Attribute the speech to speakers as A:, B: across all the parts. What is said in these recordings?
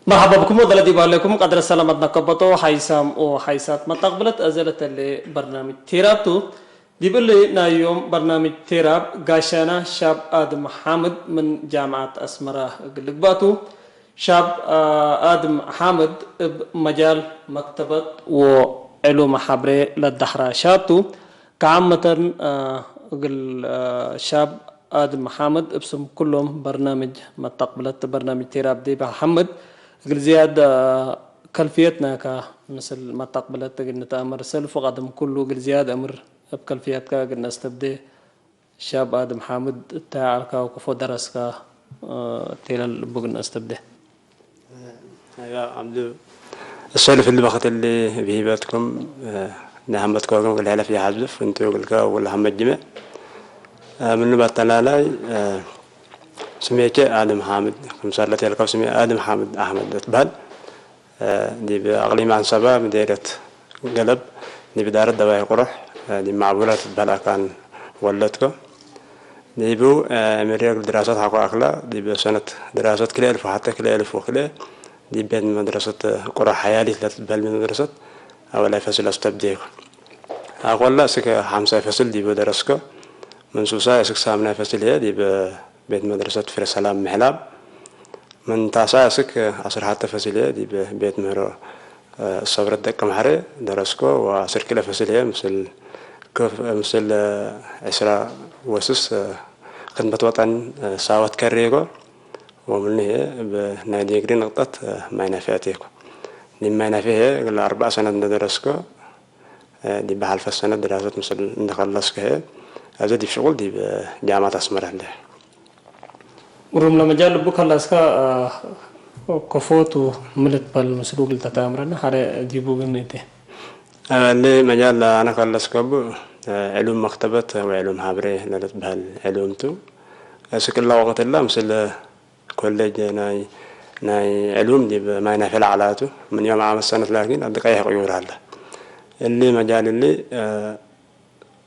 A: مرحبا بكم ودلدي بالكم قدر السلامة نكبتو حيسام او حيسات ما تقبلت ازلت اللي برنامج تيرابتو دي باللي نايوم برنامج تيراب قاشانا شاب آدم حامد من جامعة أسمرة قلقباتو شاب آدم حامد بمجال مكتبة وعلوم حبري للدحراشاتو كعامة شاب آدم حامد ابسم كلهم برنامج ما تقبلت برنامج تيراب دي بحمد قل زيادة كلفيتنا مثل ما تقبلت قلنا تأمر سلف وقدم كله قل زيادة أمر بكلفيتك قلنا استبدي شاب آدم حامد تعالك وكفو درسك تيلا بقلنا استبدي
B: يا عبدو السالف اللي بخت اللي بهيباتكم نعمتكم قل هلا في حزف انتو قلك ولا هم الجمع من نبات تلالاي سميك آدم حامد كمسالة يلقى سمي آدم حامد أحمد تبال دي بأقليم عن سبا مديرة قلب دي بدارة دواء قرح دي معبولات تبال كان ولدكم دي بو مريق دراسات حقو أخلا دي بسنة دراسات كلا ألف وحتى كلا ألف وكلا دي بين مدرسة قرح حيالي تبال من مدرسة أولا فصل أستبديك أقول لا سك حمسة فصل دي بدرسكو من سوسا سك سامنا فصل هي دي بيت مدرسة فر سلام محلاب من تاسع سك عصر حتى فصلية دي بيت مهرو الصبر الدقة محري درسكو وعصر كلا فصلية مثل عسرة وسس خدمة وطن ساوات كريكو ومن هي بنادي قرين نقطة ما ينافعتيكو دي ما ينافعها قل 4 سنة درسكو دي بحال في السنة دراسات مثل نخلصك هي هذا دي شغل دي بجامعة أسمرة له
A: ورم لما جال بوكالاسكا كفوتو ملت بالمسروق التتامرنا حري جيبو قمنيتي
B: اللي مجال أنا خلصك علوم مكتبة وعلوم حبري لنت بهالعلومتو سكل الله وقت الله مثل كوليج ناي علوم دي ما ينافع علاته من يوم عام السنة لكن أدق أي غيور هلا اللي مجال اللي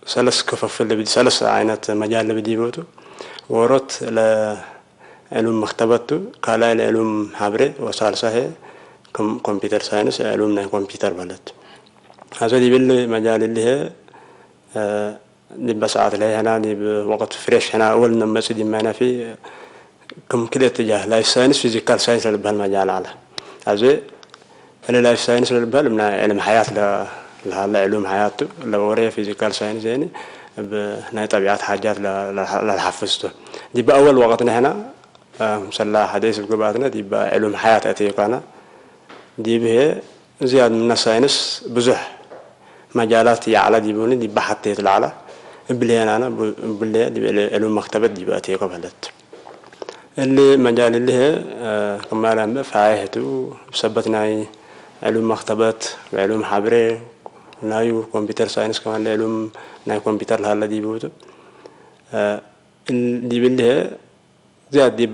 B: سلس كفف اللي بدي سلس عينات مجال اللي بدي بوتو ورت علوم مكتبته قال علوم حبري وصالصة هي كمبيوتر ساينس علوم كمبيوتر بلد هذا دي بالله مجال اللي هي دي بساعات لي هنا دي بوقت فريش هنا أول لما سيدي معنا في كم كده اتجاه لايف ساينس فيزيكال ساينس اللي بهالمجال على هذا أنا لايف ساينس اللي بهال من علم حياة لها علوم حياته لو وريه فيزيكال ساينس يعني بناي طبيعات حاجات للحفظته دي بأول وقتنا هنا مسلا حديث القباتنا دي بعلوم حياة أتيقانا دي به زياد من الساينس بزح مجالات يعلى دي بوني دي بحثت العلا بلينا أنا بلي دي علوم مكتبة دي بأتيقا بلد اللي مجال اللي هي كمال فايهته بسبتنا علوم مكتبات وعلوم حبري نايو كمبيوتر ساينس كمان علوم ناي كمبيوتر لها دي بوتو دي باللي هي زاد دي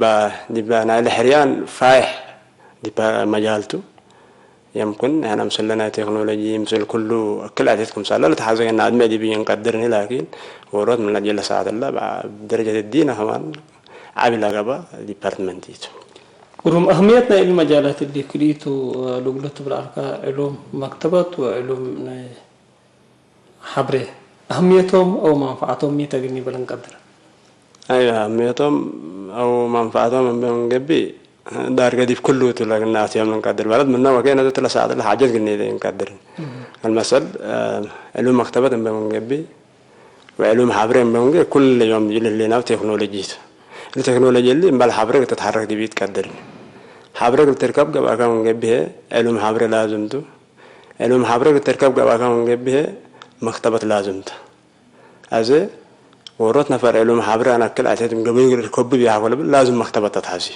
B: با أنا الحريان فايح دي با مجالته يمكن أنا مسلنا تكنولوجي مثل كل عادتكم سألا لتحازق أن أدمي دي بينقدرني لكن ورد من الأجل ساعة الله بدرجة الدين كمان عابل أقبا ديبارتمنتيتو
A: ورم أهميتنا المجالات اللي كريتو لغلت بالعركة علوم مكتبات وعلوم حبري أهميتهم أو منفعتهم ميتا قلني بلنقدر
B: أيوة أهميتهم أو منفعتهم من قبي دار قديف كله تلاقي الناس يوم نقدر بلد منه وكأنه تلا ساعة لا حاجات قلني ذي نقدر المثل علوم مكتبات من قبي وعلوم حبري من قبي كل يوم يجي لنا تكنولوجيا التكنولوجيا اللي مبال حبري تتحرك دي بيتقدر حبري تركب قبل كم من قبي علوم حبري لازمته علوم حبري تركب قبل كم من قبي مكتبة لازمته هذا ورات نفر علوم حبري أنا كل عتاد قبل الكوب بيها ولا لازم مكتبة تتحاسي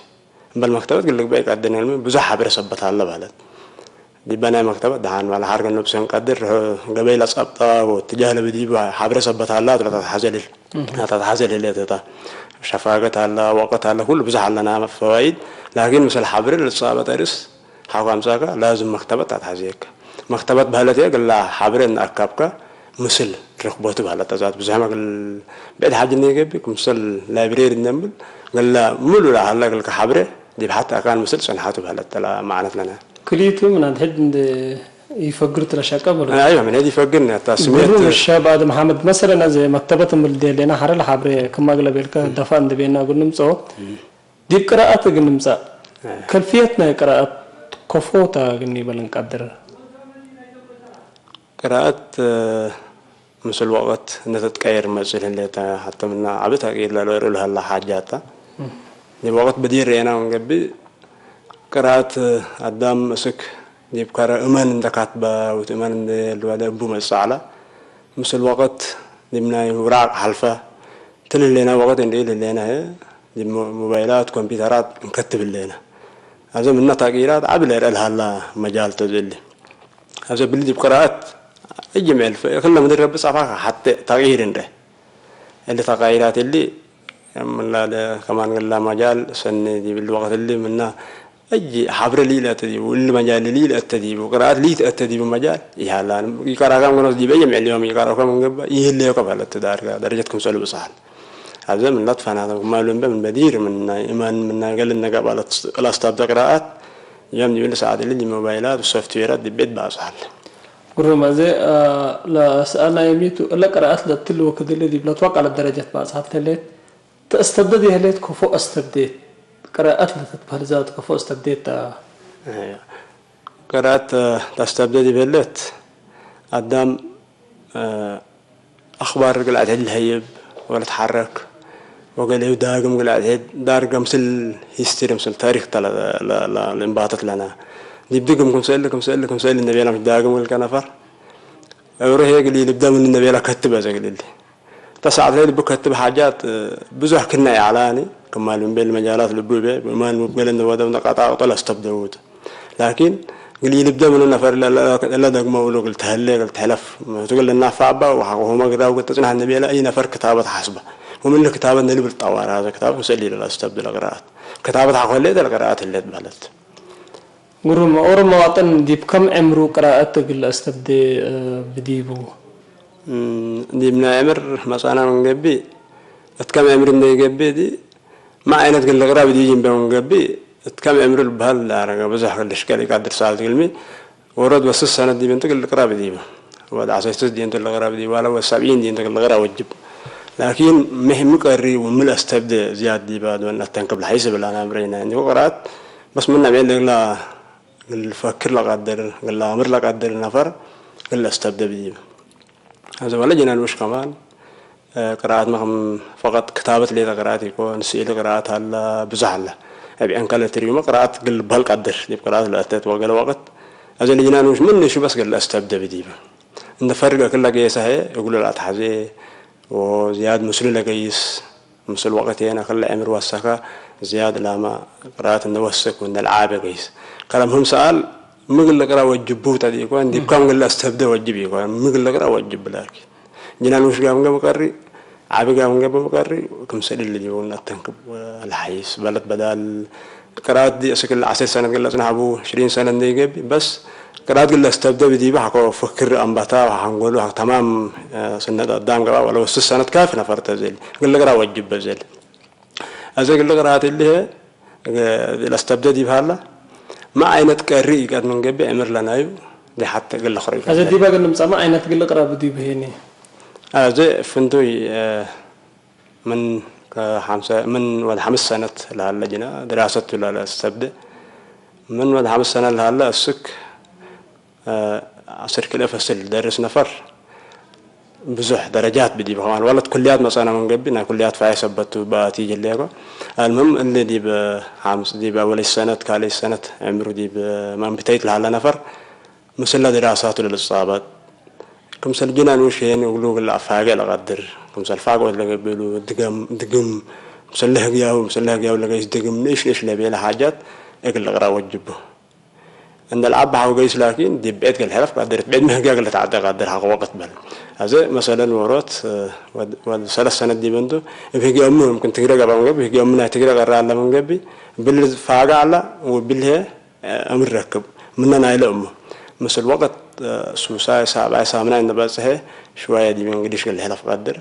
B: بالمكتبة قال لك بيك قدنا علم بزح حبري صبتها الله بلد دي بنا مكتبة دهان ولا حرق النفس نقدر قبيل أصابتا واتجاه لبدي حبري صبتها الله تتحاسل اللي تتا شفاقة الله وقت الله كل بزح لنا فوائد لكن مثل حبري الإصابة ترس حقام ساكا لازم مكتبة تتحاسيك مكتبة بهالتي قال لا حبري نركبك مثل ركبته بهالت ذات بزحمة بعد حاجة نيجي بك مثل لايبريري نمبل قال لا ملو لا هلا قال حبري دي حتى كان مثل صنحاته بهلت لا معنات لنا
A: كليته من عند حد يفكر ترشاكا ولا
B: ايوه من هذه يفكرنا تسميت
A: قرون الشاب آدم محمد مثلا زي مكتبة ملدي لنا حر الحبرة كما قال بيلك دفع عند بينا قلنا مصو دي قراءات قلنا مصا كيفيتنا قراءات كفوتا قلني بلن قدر
B: قراءات مثل وقت نتتكير مثل اللي حتى من عبتها قيل لا يرو لها الله حاجاتا دي وقت بدير انا ونقبي قراءات قدام مسك دي بكره امان دكاتبه وتمان الوالد ابو مساله مثل وقت دمنا وراق حلفه تل لنا وقت اللي لنا دي موبايلات كمبيوترات نكتب لنا هذا من تغييرات عبل لها الله مجال تزلي هذا بلدي بقراءات اجمل كل ما درب صفحه حتى تغيير ده اللي تغييرات اللي من لا كمان قال مجال سن دي بالوقت اللي منا اجي حبر لي لا تدي واللي مجال لي لا تدي وقراءات لي تدي بمجال يلا يقرا كم نص دي بيجمع اليوم يقرا كم يهلي قبل التدار درجتكم سلو بصحل هذا من لطفنا هذا معلوم من بدير من ايمان من قال لنا قبل الاستاذ قراءات يوم دي ساعات اللي موبايلات والسوفت ويرات دي بيت بصحل
A: قرما زي لا سألنا يميتو لا قراءات للتلو وكذا الذي بلا توقع على الدرجات بعض هلت تستبدي هلت كفو استبديت قراءات لتتبهل ذات كفو استبديت
B: قراءات تستبدي بلت قدام اخبار قلعت الهيب ولا تحرك وقال له داقم قلعت دارقم مثل هيستوري مثل تاريخ لا لا لا انباطت لنا يبدأكم كم سألكم النبي أنا مش داقم ولا كنفر أروح يقول لي يبدأ من النبي أنا كتبه زي قال لي تساعد لي بكتب حاجات بزح كنا إعلاني كمان من بين المجالات اللي بوبه ما نقول إنه هذا من قطع طلع استبدأوت لكن قال لي يبدأ من النفر لا داقم ولا قلت هلا قلت حلف تقول لنا فعبة وهو قرأ وقلت تسمع النبي لا أي نفر كتابة حسبة ومن كتابة اللي بالطوار هذا كتاب مسلي لا استبدل القراءات كتابة حقول لي القراءات اللي تبلت
A: قرما أورما وطن دي بكم عمرو قراءات تقول استبدي بديبو
B: دي من عمر مثلا من قبي كم عمر من قبي دي ما عينة تقول القراءة بدي يجي من قبي كم عمر البهال لا رجع بزح الإشكال يقدر ساعة تقولي ورد بس السنة دي بنتقل القراءة بديبه وهذا عشان دي أنت القراءة بدي ولا هو 70 دي أنت القراءة وجب لكن مهم قري ومن استبدي زياد دي بعد وأن تنقب الحيسب اللي أنا أمرينا عندي وقرأت بس من نبي لا قال فكر لك قدر قال لا أمر لك قدر نفر قال لا استبدأ بديه هذا ولا جنا الوش كمان قراءات مهم فقط كتابة لي قراءات يكون سئل قراءات هلا بزعلة أبي أنقل التريوم قراءات قال بهال قدر دي قراءات لا أتت وقال وقت هذا اللي جنا الوش مني شو بس قال لا استبدأ بديه إن فرق كل جيس هي يقول لا تحزي وزياد مسلم لجيس مسل وقت هنا خلى أمر وسكا زياد لما قراءة النوسك والنلعاب جيس كلامهم سأل مقل قراءة وجبوت هذه يكون دي بكم قل استبدأ وجب يكون مقل قراءة وجب لكن جنان وش قام قري عابي قام قري وكم سأل اللي يقولون التنكب الحيس بلد بدل قراءة دي أسكال 10 سنة قل لازم أبو 20 سنة نيجي بس قراءة قل استبدأ بدي بحكوا فكر أنبتا وحنقوله تمام سنة قدام قراءة ولا 6 سنة كافي نفرت زين قل قراءة وجب زين هذا قل قراءة اللي هي الاستبدأ دي بهلا ما عينت كاري قد من قبل أمر لنا يو دي حتى قل خريف
A: هذا دي بقى نمسا ما عينت قل قرا بدي بهني
B: هذا فندوي من من ود 5 سنة لهاللجنة دراسة ولا استبدأ من ود 5 سنة لهلا السك عصر كل فصل درس نفر بزح درجات بدي بخوان والله كليات مثلا من قبلنا كليات فاي سبتوا باتيجي الليغو المهم اللي دي بخامس دي بأول السنة كالي السنة عمرو دي ما بتيت لها نفر مسلا دراسات للإصابات كم سلجنا نوشين يقولوا لا فاقة لقدر كم سلفاقة ولا قبلوا دقم مسلح جاو ولا جيس دقم إيش لبي له حاجات يقول لقرا وجبه عند العب حاو جيس لكن دي بيت الحرف قدر بيت مهجا قلت تعدى قدر حق وقت بل هذا مثلا ورات والثلاث سنة دي بندو بيجي أمه ممكن تقرأ قبل من قبل بيجي أمنا تقرأ قرأ على من قبل بالفاقة على وبالها أمر ركب مننا نايل أمه مثل وقت سوساي سابع سامنا عند بسه شوية دي من قديش الحلف قدر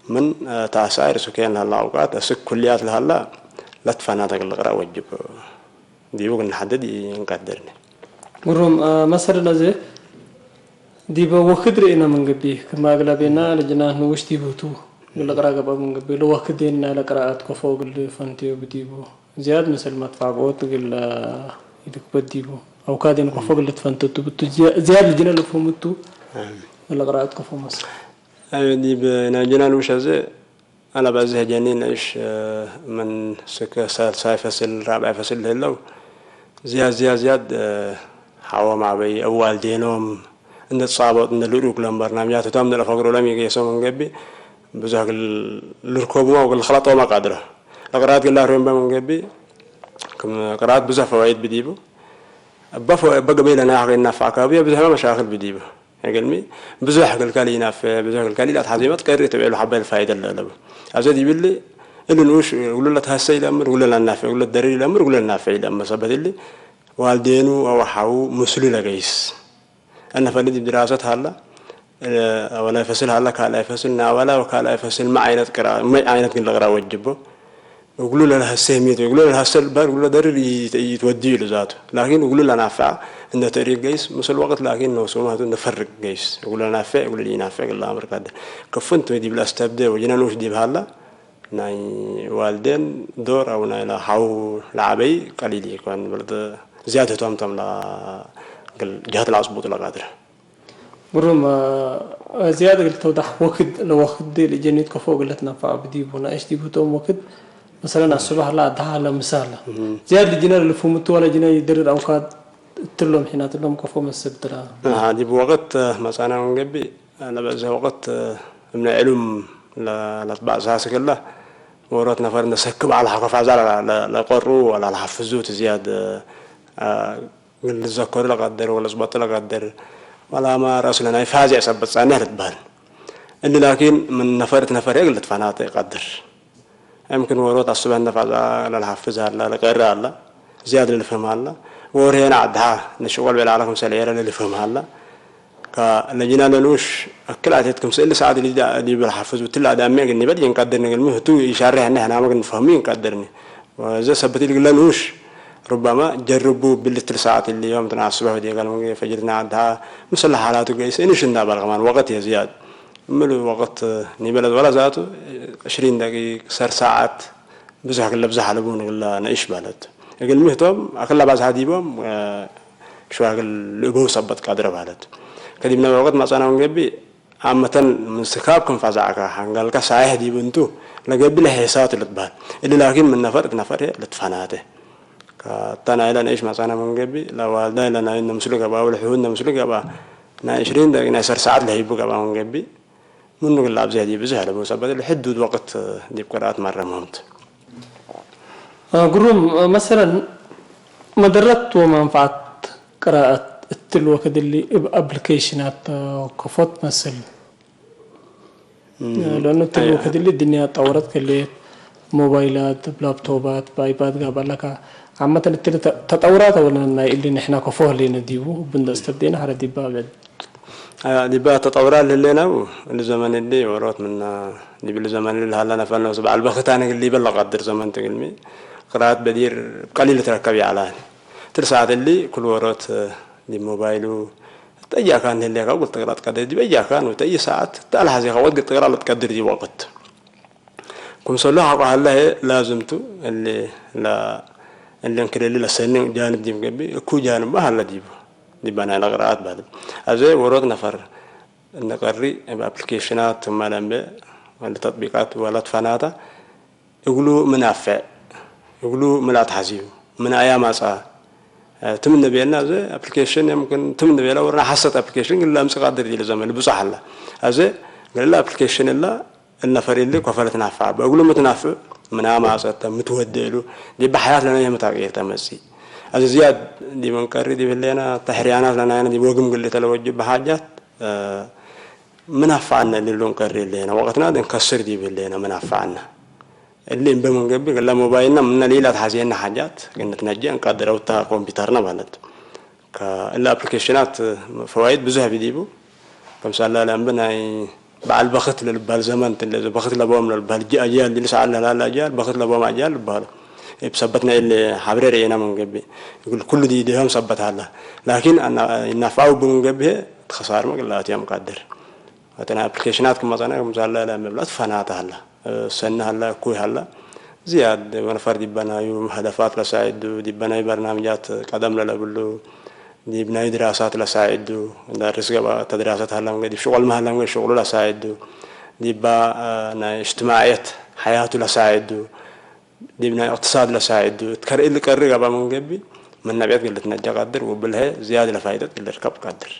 B: من تعسير سكان هلا أوقات أسك كليات لهلا لا تفناتك القراءة وجب ديبو نحدد نقدرني
A: قرهم مثلا زي ديبا وخد رئينا من قبي كما أغلبنا لجناه نوش ديبوتو القراءة قبل من قبي لو وخدين القراءات كفوق اللي فانتيو بديبو زياد مثل ما تفاقوت قل يدك بديبو أو كادين كفوق اللي تفانتو بتو زياد لجنا اللي فهمتو القراءات كفوق مصر
B: ديب نجنا وش هذا أنا بعزها جنين إيش من سكة ساي فصل رابع فصل هلو زياد حوا مع بي أول دينهم إن الصعبات إن اللي يقولون برنامجات تام من الفقر ولا ميجي يسوون من قبي بزاق الركوب ما والخلاط ما قادرة القراءات قلنا ريم من قبي كم قراءات بزاف فوائد بديبو بقى بيلا ناخذ النفع كابية بزاف مشاكل بديبو يقولني بزاف الكالي نافع بزاف الكالي لا تحزمات كير تبع له حبة الفائدة اللي أزاد يبلي اللي نوش يقول له تهسي الأمر يقول له النافع يقول له الدري الأمر يقول له النافع الأمر صبت اللي والدينه أو حاو مسلي لجيس أنا فلدي بدراسة هلا ولا يفصل هلا كلا يفصلنا ولا وكلا يفصل مع عينة قراءة مع عينة كل قراءة وجبه يقولوا له هالسهمية يقولوا له هالسل بار يقولوا له دري يتوديه لذاته لكن يقولوا له نافع إنه طريق جيس مثل الوقت لكن نوصله هذا نفرق جيس يقولوا له نافع يقولوا لي نافع الله أمر كذا كفنت ودي بالاستبداء وجينا نوش دي بهلا ناي والدين دور أو ناي لا حاو لعبي قليل يكون برد زيادة تام لا جهة العصبوط لا قادر
A: برم زيادة قلت توضح وقت لو وقت دي لجنيت كفوق اللي تنفع بديبونا إيش ديبوتهم وقت مثلا الصباح لا دها على مثال زيادة الجنار اللي فهمتوا ولا جنار يدرر أوقات تلهم حين تلهم كفوم السبت لا
B: هذه بوقت مثلا من قبل أنا بس وقت من علم لا تبع ساس كله ورات نفر نسكب على حقف عزال لا قروا ولا حفزوت زيادة الذكر لا قدر ولا زبط لا قدر ولا ما راسلنا يفازع سبت سنة تبان إلا لكن من نفر يقلت فناطق قدر يمكن ورات الصبح نفع لا الحفزها لا قرر لا زيادة اللي فهمها لا ورينا عدها نشغل بالعالم سليرة اللي فهمها لا كالجنا لنوش أكل عتيتكم سئل ساعات اللي بالحفز وتلا دامي إني بدي نقدر نقول تو يشارع إن إحنا ما نفهمين قدرني وإذا سبت لي لنوش ربما جربوا بالثلاث ساعات اللي يوم تنع الصبح ودي قالوا فجرنا عدها مثل حالاته جيس إنش النابر كمان وقت يا زياد ملو وقت نبلد ولا ذاته 20 دقيقة صار ساعات بزح كله بزح لبون ولا نعيش بلد يقول مهتم أكل بعض هديبهم شو أقول لبوه صبت قادر بلد كديمنا وقت ما صار نجبي عامة من سكابكم فزعك هنقول كسايه دي بنتو لجبي له حسات اللي اللي لكن من نفر لتفناته كتنا إلى نعيش ما صار نجبي لا والده لنا إن مسلوك أبا ولا حيوان مسلوك أبا نا 20 دقيقة نا 10 ساعات له يبقى أبا نجبي منو قل لابز هدي بزه لبوه صبت الحدود وقت دي بقرات مرة مهمت
A: قروم مثلا مدرات ومنفعة قراءة التلوة كده اللي ابلكيشنات كفوت مثل لأنه التلوة كده اللي الدنيا طورت كله موبايلات لابتوبات بايباد قبل لك عامة التطورات ولا اللي نحنا كفوه اللي نديبه بندستبدينا على ديبا بعد
B: ديبا تطورات اللي نو الزمن اللي ورات من ديب الزمن اللي هلا نفعلنا سبع البختان اللي بلغ قدر زمن تقلمي قراءات بدير قليل تركبي على ترسعت اللي كل ورات دي موبايلو تأيّا كان اللي قلت قرأت قدر دي بيجا كان وتأيّ ساعات تعال هذه قوات قلت قرأت تقدر دي وقت كم صلها قال لازمته اللي لا اللي انكر اللي لسنين جانب دي مقبي كو جانب ما هلا دي بنا قراءات بعد هذا ورود نفر نقري بأبليكيشنات ثم لما ولا تطبيقات ولا تفناتا يقولوا منافع يقولوا ملات حزيو من أيام أصلا تمن بينا زي أبليكيشن يمكن تمن بينا ورنا حست أبليكيشن إلا أمس قادر دي لزمان اللي بصح الله هذا قال لا أبليكيشن إلا النفر اللي كفلت نافع بقوله متنافع من أيام أصلا متودله دي بحياة لنا هي متغير تمسي هذا زياد دي منكر دي باللينا تحريانات لنا يعني دي بوقم قلت توجه بحاجات منافعنا اللي لون كرر لنا وقتنا ده نكسر دي باللينا منافعنا اللي بمن قبل قال موبايلنا من ليلة حزيننا حاجات قلنا تنجي نقدر أوتها كمبيوترنا بلد كالأبليكيشنات فوائد بزها بديبو كمثال الله لأنبنا بعد بخت للبال زمان اللي بخت لبوم للبال أجيال اللي لسه على لا أجيال بخت لبوم أجيال للبال بثبتنا اللي حبرير أنا من قبل يقول كل دي هم ثبتها الله لكن أنا نفعوا من قبل خسارة ما قلت يا مقدر أتنا أبليكيشنات كم مثلا لا مبلغ فنات هلا سنة هلا كوي هلا زياد ونفر دي بنايو هدفات لساعد دي بناي برنامجات قدم للبلو دي بناي دراسات لساعد درس قبل تدراسات هلا من شغل مهلا من شغل لساعد دي با اجتماعيات حياته لساعد دي بناي اقتصاد لساعد تكر اللي كرر قبل من قبل من نبيات قلت نجا قدر وبالها زيادة لفائدة اللي ركب قدر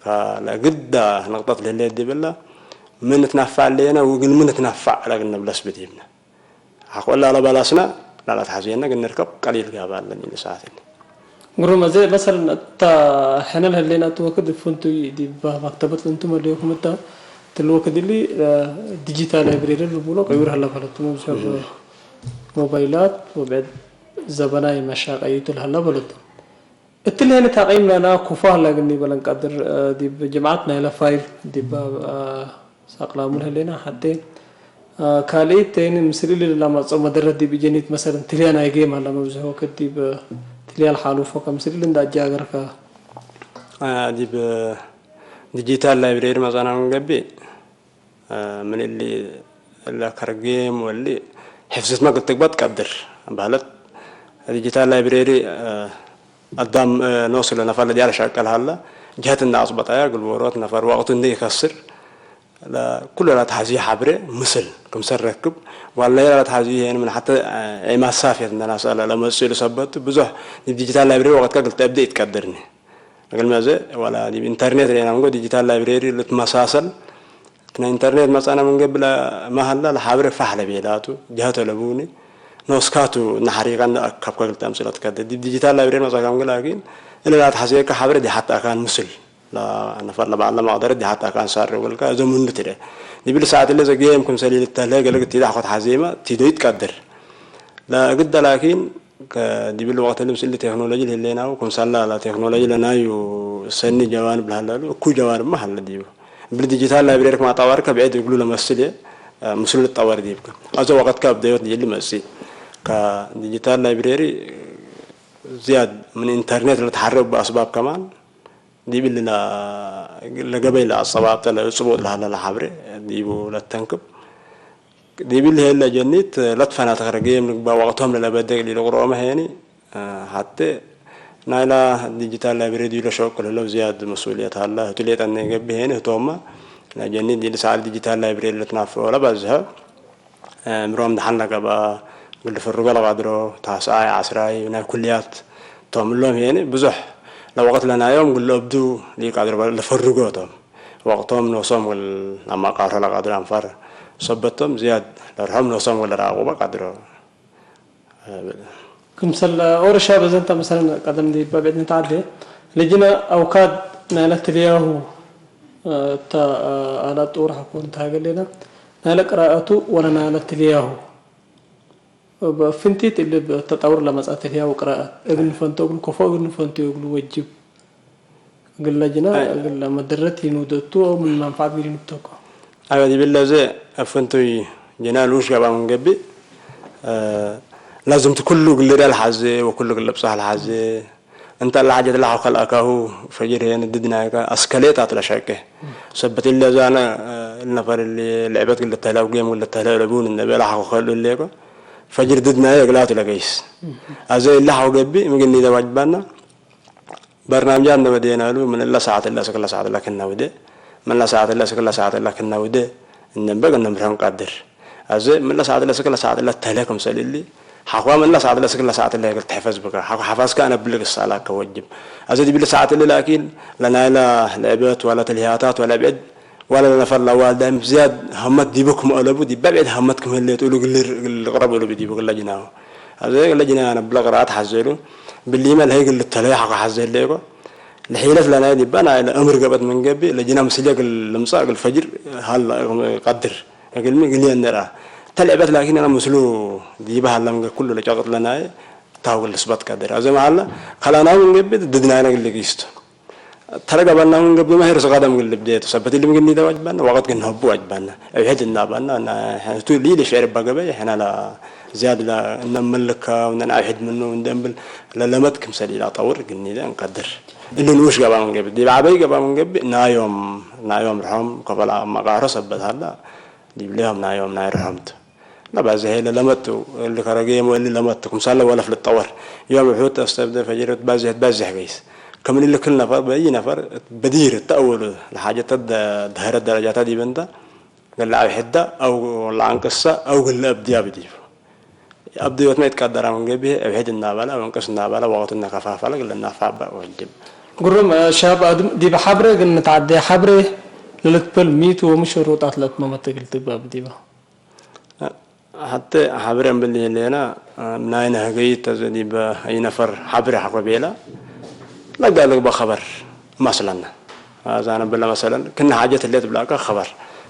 B: فلا قد نقطة اللي دي بالله من تنفع لنا وقل من تنفع لكن بلس بديبنا أقول لا بلاسنا لا تحزيننا قلنا نركب قليل قابل لنا ساعتين
A: قرما زي مثلا تا حنا هلينا توكد فونتو دي مكتبة انتم اليوم تا تلوكد اللي ديجيتال لايبراري البولو كيور هلا فلتو موبايلات وبعد زبناي مشاق ايتل هلا فلتو التلي هنا تقييم لنا كفاه لكني بلن قدر دي جماعتنا الى فايل دي ساقلامون هلينا حتى كالي تين مسري لما صوم درد دي بجنيت مثلا تليانا يجي ما لما بزهو كتب تليا الحالو فوق مسري لندا جاغر كا
B: دي ديجيتال لايبراري مثلا من قبل من اللي كرجيم واللي حفظت ما قلت تقبض قدر بالت ديجيتال لايبراري قدام نوصل لنفر اللي على شكل هلا جهة الناس بطايا قل ورات نفر وقت إنه يكسر لا كل لا تحزي حبره مثل كم سر ركب ولا لا تحزي يعني من حتى ما صافية الناس على لما يصير سبت بزح ديجيتال لايبراري وقت قلت أبدأ يتقدرني قال ما زي ولا دي إنترنت يعني أنا ديجيتال لايبراري لتمساسل كنا إنترنت مثلا من قبل ما هلا الحبر فحل بيلاتو جهة لبوني نوسكاتو نحريقا كاب قلت أمثلة كده ديجيتال لايبراري مثلا قام لكن إلا لا تحزي كحبر دي حتى كان مثل لا نفر لبعض ما قدرت دي حتى كان صار ولا كزمن نتره دي بالساعات اللي زي يمكن سليل التلاجة لقيت تيجي أخذ حزيمة تيجي يتقدر لا قد لكن دي بالوقت اللي مسلي تكنولوجيا اللي لنا وكم سلا لا تكنولوجيا لنا يسني جوانب لهلا وكل جوانب ما هلا ديو بالديجيتال لايبراري ما طورك بعيد يقولوا له مسلي مسؤول التطور ديبك أذا وقت كابدا يجي مسي كديجيتال لايبراري زياد من إنترنت اللي تحرك بأسباب كمان دي بالله لقبل الصباب تلا يصبوا لها الحبر دي لا تنكب دي بالله إلا جنيت لا تفنى تخرجين بوقتهم لا بدك اللي لقرأ ما هني حتى نايلا ديجيتال لايبراري دي له شوك له زياد مسؤولية الله تليت أن يجيب هنا توما لا جنيت دي لسه ديجيتال لايبراري اللي تنافع ولا بزها مروم دحنا قبا قل في الرجال قدروا تاسعة عشرة ونا كليات توم لهم هنا بزح لو وقت لنا يوم قل له بدو لي قادر لفرقوا توم وقتهم نوصم لما قارها لا قادر أنفر صبتهم زياد لرهم نوصم ولا راقوا قادروا
A: كم سلا أول شاب أنت مثلا قدم دي بعد نتعدي لجنا أوقات نالت الياهو تا على طور حكون تاجل لنا نالك قراءته ولا نالت الياهو فنتيت اللي بتطور لما سأت الياهو قراءة ابن فنتو ابن كفو ابن فنتو ابن وجب قل لجنا قل لما درتي نودتو من منفعة بيرين بتوقع
B: أيوة دي بالله زي فنتو جنال وش قبل من قبل لازم تكله قل لي الحزة وكله قل بصح الحزة أنت اللي حاجة اللي خلقك هو فجر هنا ضدنا أسكاليت على شكله سبت اللي زانا النفر اللي لعبت قل التلاو جيم ولا التلاو لبون النبي لا حق خلوا اللي فجر ضدنا يقلات لقيس أزاي اللي حق جبي مجني ده واجبنا برنامجنا بدينا له من الله ساعة الله سكلا ساعة الله كنا وده من الله ساعة الله سكلا ساعة الله كنا وده النبي قلنا مرهم قادر أزاي من الله ساعة الله سكلا ساعة الله تلاكم سليلي حقوا من الله ساعة الله سكلا ساعة الله قلت حفظ بكرة حفظ كان بلغ الصلاة كوجب أزاي بلا ساعة اللي لكن لنا لا لعبات ولا تلهياتات ولا بعد ولا نفر لوالدهم زياد همت ديبكم أولبو دي بعد همتكم اللي تقولوا قل قرب ولا بدي بقول لجناه أزاي قل لجناه أنا بلغ رات حزيله باللي ما الهيق اللي تلاقي حق حزيل ليكو الحيلة لنا دي بنا إلى أمر قبل من قبل لجنا مسليك المساق الفجر هل قدر قل مي قلي النرا تلعبت لكن أنا مسلو دي بهلا من كل اللي جاقت لنا تاول الإثبات قدر هذا ما هلا خلانا من قبل ضدنا أنا قل قيست ترى قبلنا من قبل ما هي رسالة قدم قل بديت وسبت اللي مقلني ده واجبنا وقت كنا هبوا واجبنا أبيحد النابنا أنا إحنا تقول لي ليش عرب بقى إحنا لا زيادة لا نملكها وننا أبيحد منه وندمبل لا لمت كم سلي لا طور قلني ده نقدر إنه نوش قبل من قبل دي بعبي قبل من قبل نايوم رحم قبل ما قارس سبت هلا دي بليهم نايوم رحمت لا بعد هي لمت اللي خرجيم واللي لمت كم سلا ولا في الطور يوم الحوت استبدأ فجرت بازح قيس كمان اللي كل نفر بأي نفر بدير التأول لحاجة ظهر الدرجات دي بنتا قال لا حدة أو لا عن قصة أو قال لا أبدي أبدي وقت ما يتقدر من قبله أبحد النابلة وانقص النابلة وقت النخفافة قال لنا فعبا وجب
A: قرم شاب آدم دي بحبره قلنا تعدي حبره للتبل ميت ومشروط أطلق ما تقلت باب ديبا
B: حتى حبرين باللي لنا من أين هجيت تزدي بأي نفر حبر حق بيلا لا قال لك بخبر مثلا هذا أنا بلا مثلا كنا حاجة اللي تبلاك خبر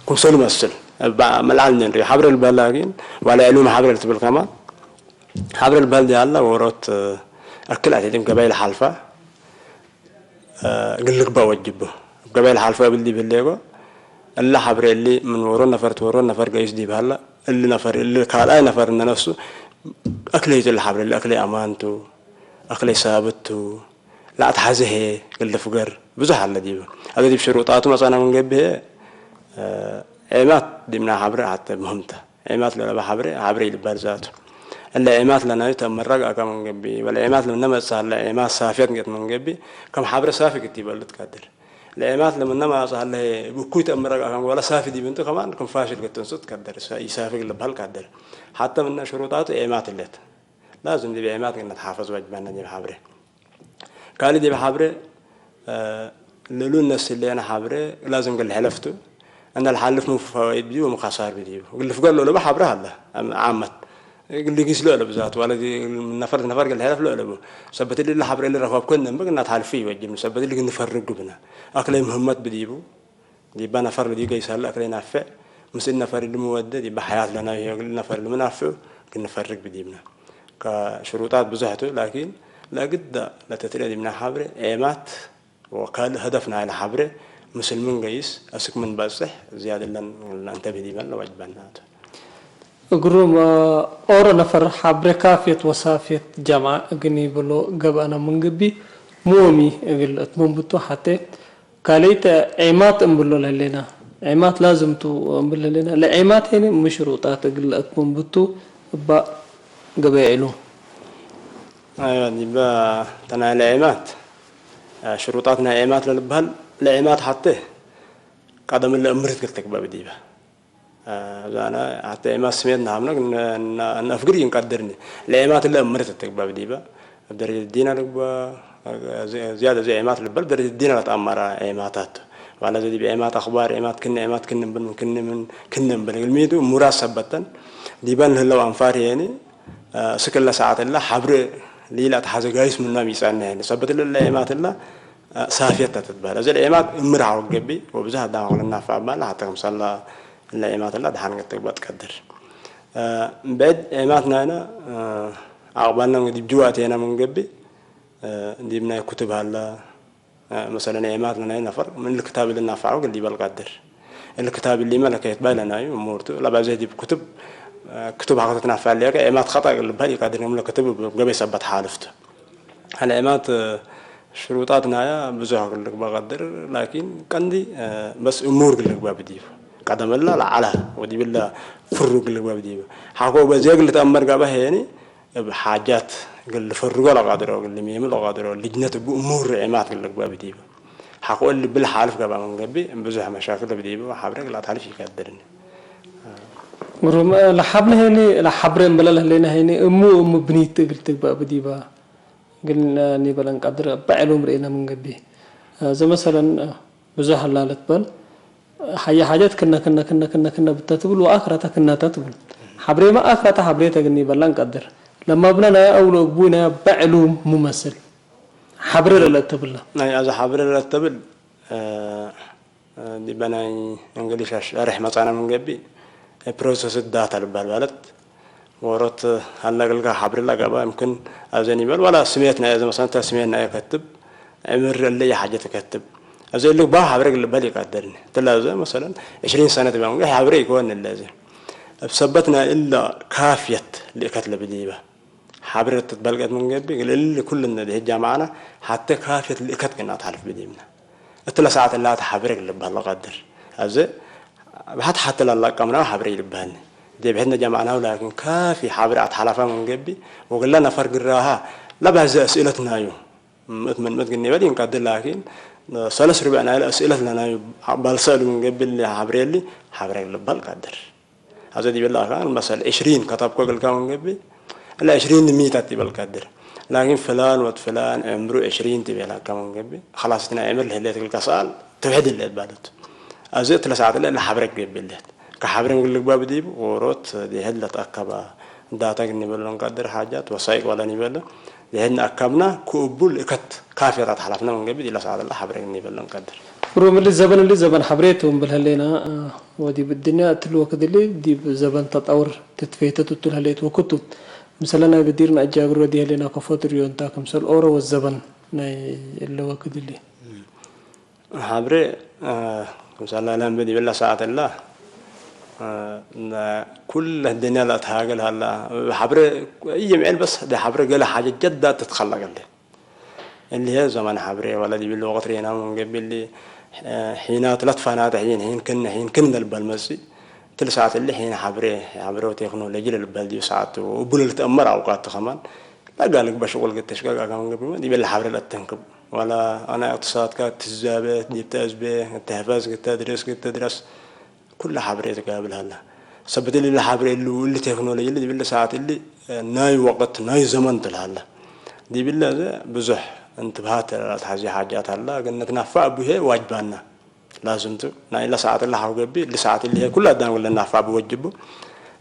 B: كم سلم مثل ملعلن ري حبر البلاغين ولا علوم حبر التبل كمان حبر البلد الله وروت أكل عتيم قبائل حلفة قل لك بوجبه قبائل حلفة بلدي بالليجو الله حبر اللي من ورون نفر قيس دي بهلا اللي نفر اللي قال أي نفر إن نفسه أكلي الحبر اللي أكلي أمانته أكلي ثابته لا تحزه قل فقر بزح الله ديبه هذا دي بشروطاته مثلا من قبله عمات دي من حبر حتى مهمته عمات لنا بحبر حبري لبرزاته إلا عمات لنا يتمرق كم من قبي ولا عمات لنا ما صار لا عمات صافيت قد من قبي كم حبر صافي كتير بلد قدر العمات لما ما صار له بكويت أمرق كم ولا صافي دي بنته كمان كم فاشل قد تنصت قدر يسافي قلب هل قدر حتى من شروطاته عمات اللت لازم دي بعمات قلنا تحافظ واجبنا دي بحبره قال دي بحبره لولو الناس اللي أنا حبره لازم قال حلفته أنا الحلف مو فوائد بيه ومخسار بيه قال له فقال له بحبره هلا عامة قال لي قيس له بذات ولا دي نفر قال حلف له له سبت لي اللي حبره اللي رفاب كنا بقنا تحلف فيه وجبنا سبت لي قلنا نفرق بنا أكله مهمات بديبه دي بنا نفر دي قيس هلا أكله نافع مثل نفر اللي مودة دي بحياة لنا هي قال نفر اللي منافع قلنا نفرق بديبنا كشروطات بزحته لكن لا قد لا تتريد من حبره عمات وقال هدفنا على حبره مسلمين قيس أسك من بصح زيادة لن ننتبه دي من واجبنا
A: قرم أورا نفر حبره كافيت وصافيت جماعة أغني بلو قبانا من قبي مومي أقل أتمم بتو حتى قاليت عمات أمبلو لنا عمات لازم تو أمبلو لنا لا عمات هنا مشروطات أقل أتمم بتو با قبائلو
B: أيوة دي با تنا العمات شروطاتنا عمات للبهل لعمات حتى قدم اللي أمرت قلتك باب ديبا أنا حتى عمات سميتنا عمنا إن أفقري نقدرني لعمات اللي أمرت قلتك باب ديبا بدرجة الدين لقبا زيادة زي عمات للبل بدرجة الدين لتأمر عماتات وعلى زي بعمات أخبار عمات كنا من بالميدو مراسبة ديبان هلا وأنفار يعني سكلا ساعات الله حبر ليلة حاجة جايس من نام يسألنا يعني سبت الله عمات الله سافية تتبال زي العمات مرعى وجبي وبزها داعوا لنا فعبال حتى كم صلى العمات الله دحين قد تقدر بعد عماتنا هنا عقبالنا دي بجواتي هنا من جبي دي بنا كتب هلا مثلا عماتنا هنا نفر من الكتاب اللي نافعه قال لي بالقدر الكتاب اللي ما لك يتبالنا أمورته لا بعد دي بكتب كتب حقتنا فعليا عمات خطأ اللي بهاي قادر نعمل كتب قبل يثبت حالفته على عمات شروطاتنا يا بزوج لك بقدر لكن كندي بس أمور لك بابديه قدم الله لا على ودي بالله فرق لك بابديه حقوق بزيق اللي تأمر قبله يعني بحاجات قال فرق ولا قادر قال لي ميم ولا قادر لجنة بأمور عمات لك بابديه حقوق اللي بالحالف قبل من قبي بزوج مشاكل بديه وحبرك لا تعرف يقدرني
A: قرم لحبنا هني لحبرين بلا لهلنا هني أمو بنيت قلت بابدي با قلنا نبلن قدر بعلوم رأينا من قبي زي مثلا بزح اللالت بل حاجات كنا بتتبل وآخرتها كنا تتبل حبري ما آخرتها حبري تقني بلن قدر لما بننا أول أبونا بعلوم ممثل حبري لا تبل
B: ناي أذا حبري لا تبل دي بناي إنجليش أرح مثلا من قبي بروسس الداتا بالبلد ورات هلا قلقا حبر الله قبا يمكن أزني بل ولا سميتنا إذا مثلا تسمينا يكتب عمر اللي حاجة تكتب أزي اللي باه حبرق اللي بالي قدرني تلازم مثلا 20 سنة تبغى حبرق يكون اللازم ثبتنا إلا كافية اللي كتله بديبة حبرق تتبلغ من قبل اللي كل النادي الجامعة حتى كافية اللي كتكنا تعرف بديبنا الثلاث ساعات اللي حبرق اللي بالله قدر أزي حتى لله كمنا حبرق اللي بالنا دي بهنا جامعنا ولكن كافي حبرق أتحلفها من قبل وقلنا فرق الراها لا بعز أسئلتنا يوم متقني بدي نقدر لكن ثلاث ربعنا الأسئلة لنا بالسأل من قبل اللي حبريلي حبريل اللي قدر هذا دي بالله كان مثلا 20 كتب كوكل كان من قبل لا 20 ميتة تبى القدر لكن فلان وفلان عمره 20 تبى لا كان من قبل خلاص تنا عمر اللي الكسال توحد اللي بالت هذا 3 ساعات اللي حبرك قبل اللي كحبرين يقول لك باب ديب وروت دي هدلت أكبا داتا نبلا نقدر حاجات وصايق ولا نبلا لأن أكملنا كقبول إكت كافية تحلفنا من قبل إلى سعد الله حبرين نبلا نقدر.
A: بروم اللي زبن حبريتهم بالهلينا ودي بالدنيا تلو كذلي دي زبن تطور تتفيتت تلهليت وكتب مثلا بديرنا أجاغر دي هلينا كفوتر يونتا كمثال أورا والزبن ناي اللي هو كذلي.
B: حبري مثلا لما بدي بالله سعد الله كل الدنيا لا تهاجل هلا حبر أي معل بس ده حبر قال حاجة جدة تتخلق اللي هي زمان حبري ولا دي باللغة رينا من قبل اللي حينات لا تفانات حين كنا البلمسي 3 ساعات اللي حين حبري وتكنولوجيا البلدي ساعات وبول تأمر أوقات كمان لا قال لك بشغل قلت شقق كمان قبل دي بالحبر لا تنكب ولا أنا اقتصاد كات تزابط دي تزبه تحفظ تدرس كل حبرية تقابل هلا سبت اللي حبرية اللي تكنولوجيا اللي بالله ساعات اللي ناي وقت ناي زمن تلهلا دي بالله بزح انتبهات هذه حاجات هلا قلنا نتنافع بها واجبنا لازم تو ناي لا ساعات اللي حوجبي اللي ساعات اللي هي كلها دام ولا نافع بوجبه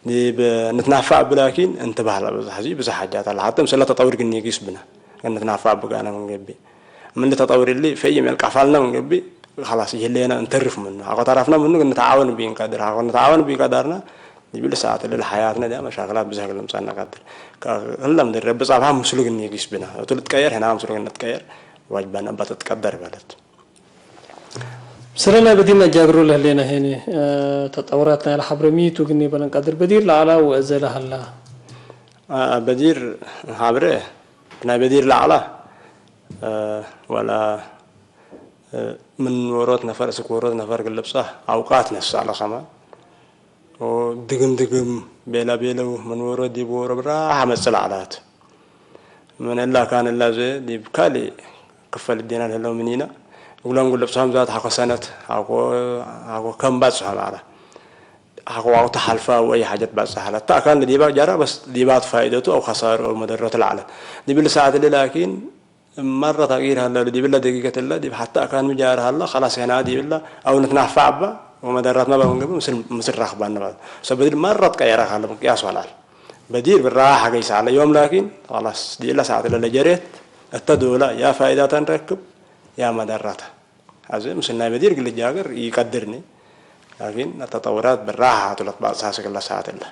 B: دي نتنافع بلكن انتبه لا بزح حاجات هلا حتى مثلا تطور قني يقيسبنا قلنا نتنافع بقانا من قبي من التطور اللي في يوم القفالنا من قبي خلاص يهلينا نترف منه أو تعرفنا منه نتعاون بين قدر أو نتعاون بين قدرنا يقول ساعات اللي حياتنا ده مشاغلات بزهق لمسنا قدر هلا من الرب صعبها مسلوق إني يجيس بنا تقول تكير هنا مسلوق إن تكير واجبنا بتتقدر بلد
A: سرنا بدينا جاغرو لهلينا هنا تطوراتنا الحبرميت وقني بلن قدر بدير لعلا وأزل هلا
B: بدير حبره بنا بدير لعلا ولا من ورات نفر سكورات نفر قلب صح أوقات نفس على خمان ودقم بلا من ورات دي بورا براحة مسلعات من الله كان الله زي دي بكالي كفل الدين الله منينا يقولون قلب صام ذات حق سنة حق كم بس على حق وقت حلفة وأي حاجة بس على تا كان دي بقى جرى بس دي بعد فائدته أو خسارة أو مضرة العالم دي بالساعة اللي لكن مرة تغيير هلا دي بالله دقيقة الله دي حتى كان مجار هلا خلاص هنا دي بالله أو نتنافع بقى ومداراتنا بقى ونقبل مثل رخباننا بقى سبدل مرة تغيرها هلا مقياس ولا بدير بالراحة قيس على يوم لكن خلاص دي إلا ساعة اللي جريت التدولة يا فائدة تنركب يا مداراتها هذا مثلنا بدير قل جاكر يقدرني لكن التطورات بالراحة تلطبع أساسك الله ساعة الله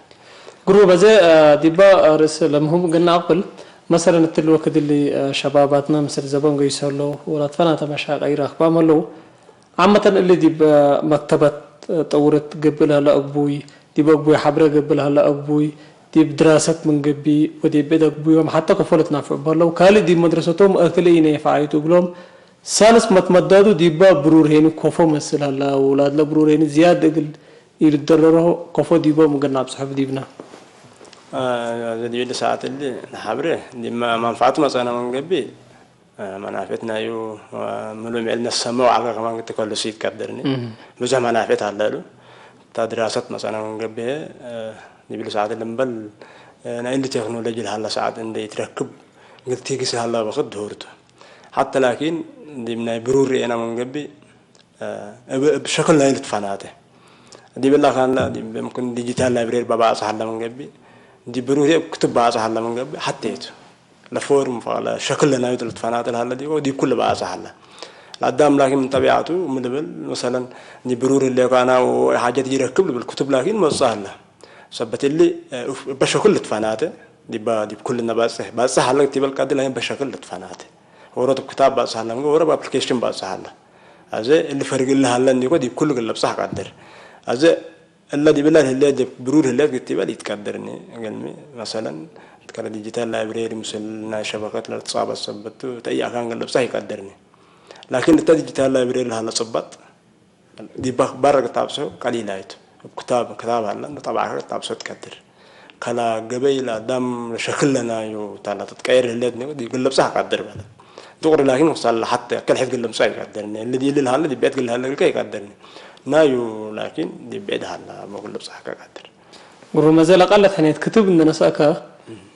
A: قروب زي ديبا رسلم هم قلنا أقبل مثلا الوقت اللي شباباتنا مثل زبون قيسوا له وراتفنا تمشى غير أخبام له عامة اللي دي مكتبة طورت قبلها لأبوي دي أبوي حبرة قبلها لأبوي دي بدراسة من قبي ودي بدأ أبوي حتى كفولتنا في بالله وكالي دي مدرستهم أكلين يفعيتوا قلهم سالس متمددوا دي برور هيني كفو مثل هلا أولاد لبرور هيني زيادة قل يردرره كفو دي مقنع بصحب دي بنا
B: دي اللي ساعات اللي حبره دي منفعته مثلا من قبي منافعتنا يو ملوم علنا السماء وعقا كمان قلت كل شيء تقدرني بزه منافعتها هلالو تدراسات مثلا من قبي دي اللي ساعات اللي مبل أنا عندي تكنولوجيا هلا ساعات عندي يتركب قلت تيجي هلا باخد دورته حتى لكن دي من بروري أنا من قبي بشكل لا يلتفناته دي بالله كان لا دي ممكن ديجيتال لايبرير بابا هلا من قبي دي بروري كتب بعض هلا من قبل حطيته لفورم فعلا شكل لنا يدل تفانات هلا دي ودي كل بعض هلا الأدام لكن من طبيعته مدبل مثلا دي بروري اللي كان وحاجات يركب بالكتب لكن ما سهلة سبت اللي بشكل تفاناته دي بكل النبات بس هلا تبى القدر لكن بشكل تفاناته ورد كتاب بعض سهلة ورد أبليكيشن بعض سهلة هذا اللي فرق لها هلا إني قد كل قلب صح قدر هذا الذي بالله اللي برور اللي قلت بالي يتقدرني قلمي مثلا تكرر ديجيتال لايبراري مثل شبكات الاتصال السبت تأي كان قلب صح يقدرني لكن الديجيتال لايبراري هلا صبت دي برا كتاب سو قليلايت كتاب هلا طبعا كتاب سو تقدر كلا قبيل دام شكلنا يو تالا تتغير اللي دي قلب صح قدر بالك دغري لكن وصل حتى كل حد قلب صح يقدرني الذي اللي هلا دي بيت قال هلا كي يقدرني نايو لكن دي بيت هلا ما قلب صح قدر
A: قرر ما زال قلت حنيت كتب إن نساكا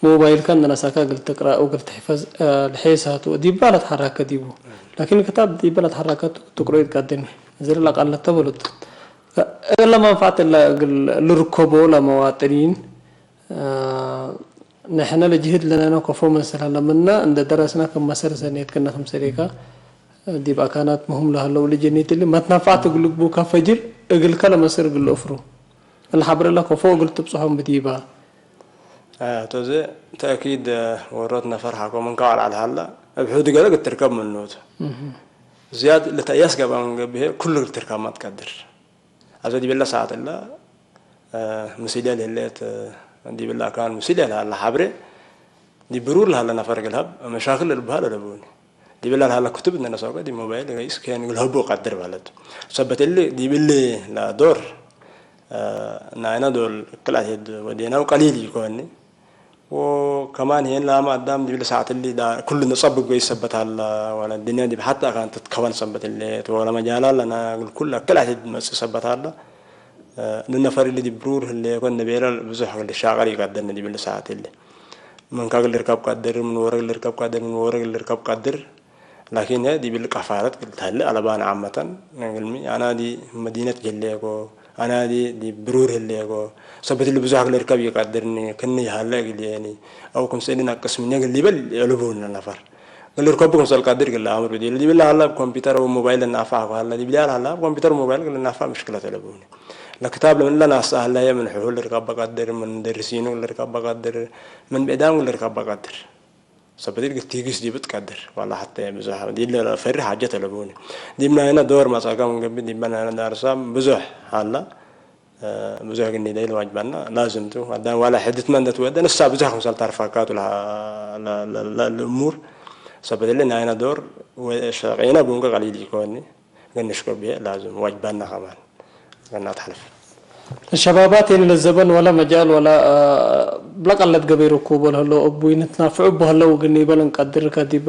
A: موبايل كان نساكا قلت تقرأ أو قلت تحفظ الحيسات ودي بالت حركة ديبو لكن الكتاب دي بالت حركات تقرأ يتقدمني زي لا قلت تبلط إلا ما فات لركبوا لمواطنين نحن لجهد لنا نقفوا مثلا لمنا عند درسنا كم مسار سنيت كنا في سريكا دي بقى كانت مهم لها لو لجنيت اللي ما تنفعت تقول بوكا فجر اقل كلام مسير قل افرو الحبر لك فوق قلت بصحهم بديبا
B: توزي تأكيد ورتنا فرحة ومن قال على هلا بحدود قالك تركب من النوت زياد لتأيس قبل به كل تركب ما تقدر هذا دي بالله ساعة الله مسيلة الليت دي بالله كان مسيلة لها حبره دي برور لها لنا فرق الهب مشاكل البهال لبوني دي بالله لها كتب إننا سوقا دي موبايل رئيس كان الهب وقدر بلد سبت اللي دي بالله لا دور ناينا دول كل عهد ودينا وقليل يكوني وكمان هي لا ما قدام دي بالله ساعة اللي دا كل نصبق بيس سبت على ولا الدنيا دي حتى كانت تتكون سبت اللي ولا مجال لنا كل عهد مس سبت على للنفر اللي دي برور اللي كنا بيرا بزح اللي شاغل يقدرنا دي بالله ساعة اللي من كاغل اللي ركب قدر من ورق اللي ركب قدر من ورق اللي ركب قدر لكن دي بالكفارات قلت هلا على بان عامة نقولني أنا دي مدينة جليكو أنا دي برور الليكو سبت اللي بزح اللي ركب يقدرني كني هلا يعني أو كم سنين قسمني قال لي بل يلبون النفر قال لي ركبكم سال قدر قال أمر بدي اللي بالله هلا بكمبيوتر وموبايل النافع وهلا دي بالله هلا بكمبيوتر وموبايل قال النافع مشكلة يلبوني الكتاب لما لنا سهل هي من حلول الركاب بقدر من درسين ولا ركاب بقدر من بيدان ولا ركاب بقدر سبتير تيجي دي بتقدر ولا حتى بزح دي اللي فرح حاجات لبوني دي من هنا دور ما ساقم قبل دي من هنا دارسام بزح هلا بزح إني ده الواجبنا لازم تو هذا ولا حدث من ده تودا نص بزح مسألة تعرفات ولا الأمور سبتير لنا هنا دور وشغينا بونك قليل يكوني نشكر به لازم واجبنا كمان كنا تحلف
A: الشبابات إن الزبن ولا مجال ولا بلق الله تقبل ركوب ولا هلو أبوين نتنافع بهلو قني بلن قدر كديب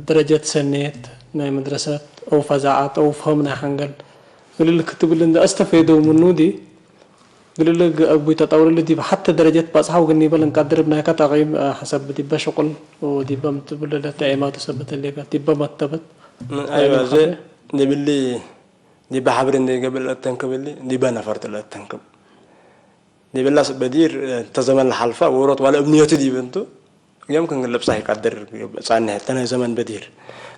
A: درجة سنيت ناي مدرسة أو فزاعات أو فهمنا حنقل قل لك كتب لنا أستفيدوا منو دي قل لك أبوي تطور اللي دي حتى درجة بصحة وقني بلن قدر بناك تغيم حسب دي بشغل ودي بمتبل للتعيمات وسبت اللي دي بمتبت
B: أيوة زي دي باللي دي بحبرين دي قبل التنكب اللي دي بنفرت التنكب دي بالله بدير تزمن الحلفة ورط ولا ابنيتي دي بنتو يمكن قلب صحيح قدر صانع تنا زمن بدير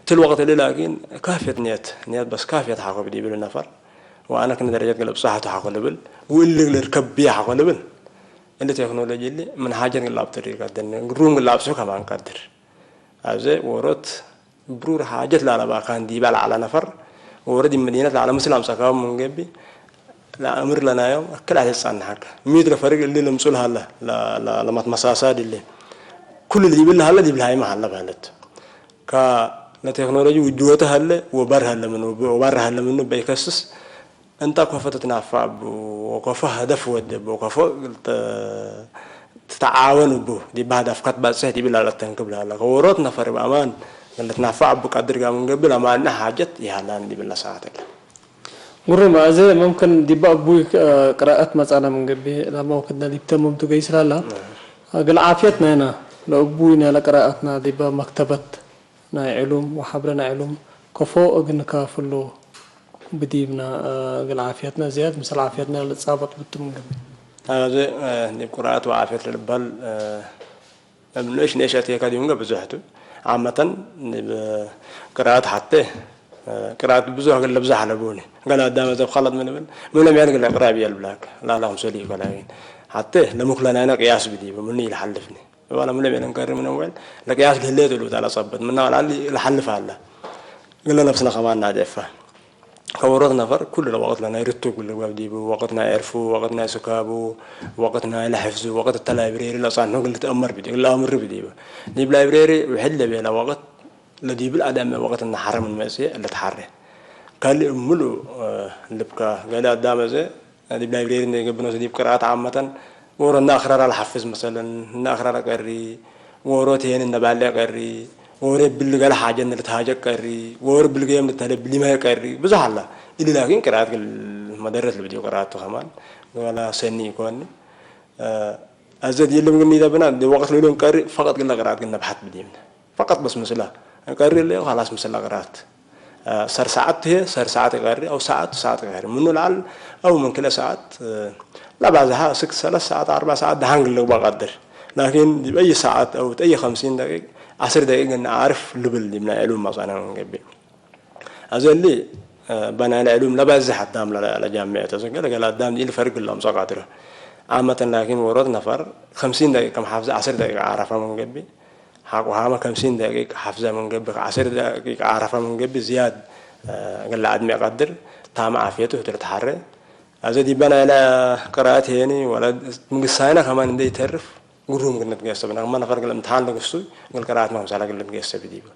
B: تل وقت اللي لكن كافية نيات بس كافية حقوق دي بالنفر وأنا كنا درجات قلب صحة حقوق لبل واللي ركب بيها حقوق لبل اللي تكنولوجيا اللي من حاجة اللاب طريق قدر روم اللاب سو كمان قدر هذا ورط برور حاجة لا باكان دي بال على نفر وردي مدينة على مسلم سكاب من جنبي لا أمر لنا يوم كل عدد صان حق ميت الفريق اللي لمسول هلا لا لما تمساسات اللي كل اللي يبلها هلا دي بالهاي محل بهلت كا التكنولوجيا وجوتها هلا وبرها هلا منه وبرها هلا منه بيكسس أنت كيف تتنافع وكيف هدف ودب وكيف تتعاون به دي بعد أفكار بعد سهل بلا لا تنقبل هلا ورطنا فريق أمان اللي تنافع بقدر قام قبل ما أنها حاجة يهلان دي بالله ساعتك
A: مرة ما زي ممكن دي بأبوي قراءة مسألة من قبل لما وكنا دي بتمم تجيس لا قل عافيتنا هنا لو أبوينا لقراءتنا دي بمكتبة نا علوم وحبرنا علوم كفو أجن كافلو بديبنا قل عافيتنا زياد مثل عافيتنا اللي تصابت بتمم قبل
B: هذا دي قراءة وعافية البال من إيش نشأت هيك دي يونغ بزحته عامة قراءة حتى قراءة بزوج قال لبزح لبوني قال قدام إذا خلط من لم يعني قال قراءة بيال بلاك لا لهم سليك ولا حتى لمخلنا أنا قياس بدي مني يحلفني ولا ملعب نقرر من أول لكن ياش قليت له تعالى صبت منا ولا اللي لحلف على قلنا نفسنا كمان نادفه كورات نفر كل الوقت لنا يرتو كل وقت وقتنا يعرفوا وقتنا سكابوا وقتنا لحفظوا وقت اللايبريري لا صار نقول تأمر بدي لا أمر بدي ديب لايبريري وحل بيلا وقت لدي بالأدم وقت إن حرم المسيح اللي تحرر قال لي ملو اللي بكا قال لي قدام زي ديب لايبريري إنه يجيبنا ديب قراءات عامة ورنا آخر على حفظ مثلا آخر على قري وروتين النبالة قري ورب باللي قال حاجة إن التهاجك قري ورب باللي قيم التهلب اللي ما يقري بزحلة اللي لكن قراءات المدرس اللي بدي قراءته كمان ولا سني يكون أزد يلي من إذا بنا دي وقت ليلون قري فقط قلنا قراءات قلنا بحث بديمنا فقط بس مثلا قري اللي خلاص مثلا قراءات صار ساعات هي صار ساعات قري أو ساعات قري منه العل أو من كل ساعات لا بعضها 6 ساعات 4 ساعات ده هنقول لك بقدر لكن بأي ساعات أو أي 50 دقيقة 10 دقيقة أنا عارف اللي من علوم مثلا من قبل أزل لي بنا العلوم لا بعزح الدام لا جامعة تزقل قال الدام دي الفرق اللي مسقطره عامة لكن ورد نفر 50 دقيقة كم حافظ 10 دقيقة عارفة من قبل حق وهما 50 دقيقة حافظة من قبل 10 دقيقة عارفة من قبل زياد قال لا عدم يقدر تام عافيته تتحرر أزدي بنا إلى قراءات يعني ولا من الساينة كمان ندي تعرف قروم قلنا تجلس بنا ما نفرق الامتحان لقصوي قال قراءات ما مسألة قلنا تجلس بديبه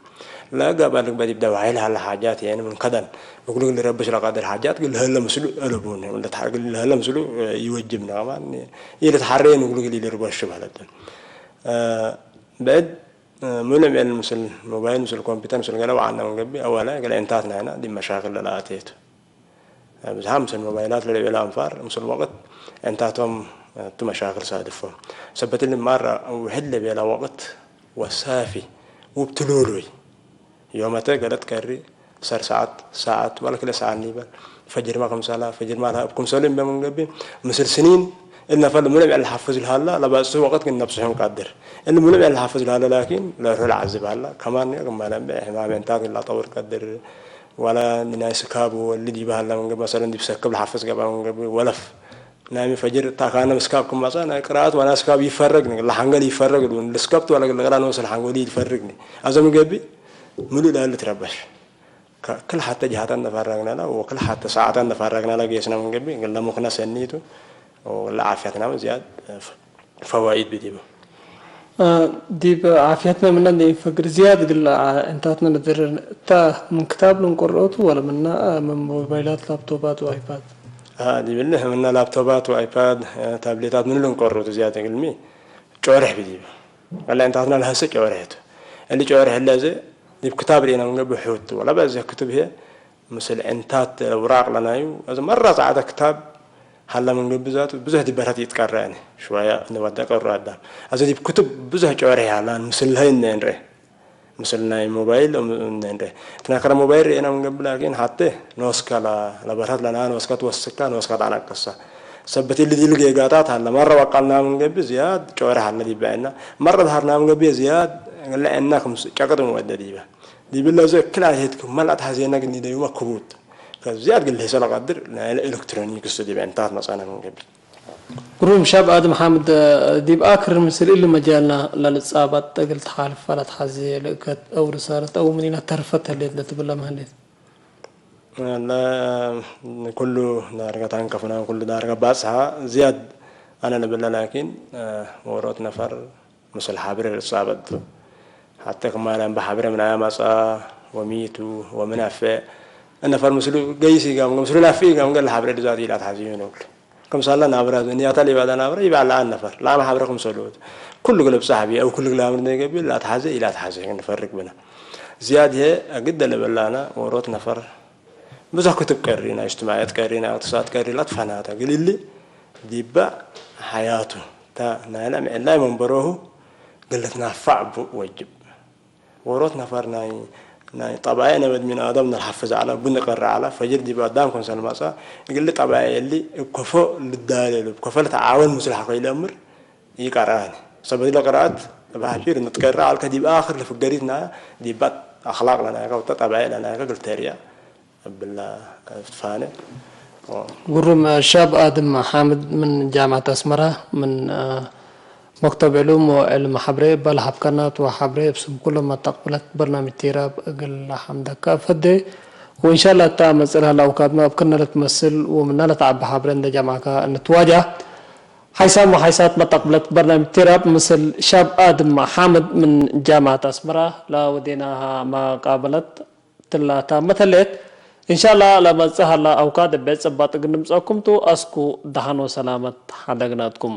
B: لا قبل بدي بدأ وعيلها على حاجات يعني من قدر بقول اللي ربش لقادر حاجات قل هلا مسلو ألبون ولا قل هلا مسلو يوجبنا كمان يتحرين ويقول اللي ربش شبه هذا بعد ملم يعني مثل موبايل مثل كمبيوتر مثل قالوا عنا من قبل أولا قال إنتاتنا هنا دي مشاكل لا أتيت بس هم مثل الموبايلات اللي بيلعب فار مثل وقت إنتاتهم تو مشاكل صادفة سبت لي مرة وحل بيلا وقت وسافي وبتلولوي يومتها قالت كاري صار ساعات ولا كل ساعة نيبا فجر ما كم سالة فجر ما لها بكم سالم بمن قبل مثل سنين إن فل ملعب على الحافظ الهلا لا بس وقت كنا نفسهم قادر إن ملعب على الحافظ الهلا لكن لا روح العذب هلا كمان يا جماعة ما بينتاج لا طور قدر ولا الناس كابو اللي دي بهلا من قبل مثلا دي بسكب الحافظ قبل من قبل ولف نامي فجر تاكانا مسكابكم مثلا قراءات وانا سكاب يفرقني لا حنقل يفرقني السكبت ولا قراءة نوصل حنقولي يفرقني أزم قبل ملو لا تربش كل حتى جهاتنا فرقنا لا وكل حتى ساعاتنا فرقنا لا جيسنا من قبل قلنا مخنا سنيته ولا عافيتنا زياد فوائد بديبه
A: ديب عافيتنا من اللي فقر زياد قل انتاتنا ندر تا من كتاب لنقرأته ولا من موبايلات لابتوبات وايباد
B: دي بالله من لابتوبات وايباد تابليتات من لنقرأته زياد قلمي جورح بديبه ولا انتاتنا لها سك جورحته اللي جورح اللي زي دي بكتاب لينا من قبل حوت ولا بس كتب هي مثل انتات اوراق لنا اذا مره صعد كتاب هلا من قبل ذاته بزه دي برات يتقراني شويه نبدا قرا قدام اذا دي بكتب بزه جوري هلا مثل هاي ننره مثل ناي موبايل ننره تناكر موبايل انا من قبل لكن حتى نوسكا لا برات لنا نوسكا توسكا نوسكا انا قصه سبت اللي دي الجيجاتات هلا مره وقلنا من قبل زياد جوري هلا دي بعنا مره ظهرنا من قبل زياد قال لنا انكم شقد مودديبه دي بالله زي كل هيتكم ما لا تحزينا قلني ده يوم كبوت فزياد قال لي سلا قدر الالكترونيك استدي بانتات مثلا من قبل
A: قروم شاب ادم حامد دي باخر مثل اللي مجالنا للاصابات قلت حالف ولا تحزي لكت او رساله او منين ترفت اللي تبلا مهلت
B: لا كله دارجة تنكفنا كل دارجة باسها زياد انا نبلا لكن ورات نفر مثل حابر الاصابات حتى كما أنا بحبر من أيام وميتو ومنافع أنا فرمسلو جيسي قام مسلو نافي قام قال حبر الزادي لا تحزين وكل كم صار لنا أبرز إني أطلع بعد أنا أبرز يبقى على نفر لا ما حبركم سلوت كل قلب صاحبي أو كل قلب من قبل لا تحزي لا تحزي نفرق بينا زياد هي أجد اللي بلانا وروت نفر بس كتب كرينا اجتماعات كرينا اقتصاد كرينا لا تفناتا قال لي ديبا حياته تا نعلم لا من بروه قلت نافع وجب وروت نفر ناي طبعا نبد من آدم نحفظ على بنقر على فجر دي قدامكم سلماسا يقول لي طبعا اللي كفو للدليل كفو لتعاون مصلحة في الأمر يقرأني سبب لي قرأت بحشير نتقرأ على كديب آخر اللي في قريتنا دي بات أخلاق لنا قلت طبعا لنا قلت تريا بالله فاني
A: قرم شاب آدم حامد من جامعة أسمرة من مكتب علوم وعلم حبري بل حبكنات وحبري بسم كل ما تقبلت برنامج تيراب أقل حمدك فدي وإن شاء الله تعمل مسألة لو كادنا بكنا نتمثل ومن نتعب حبرين دي جامعك نتواجه حيسام وحيسات ما تقبلت برنامج تيراب مثل شاب آدم حامد من جامعة أسمرة لا وديناها ما قابلت تلاتا مثلت إن شاء الله لما تسهل أوقات بيت سبات قنم سأكم تو أسكو دهانو سلامت حدقناتكم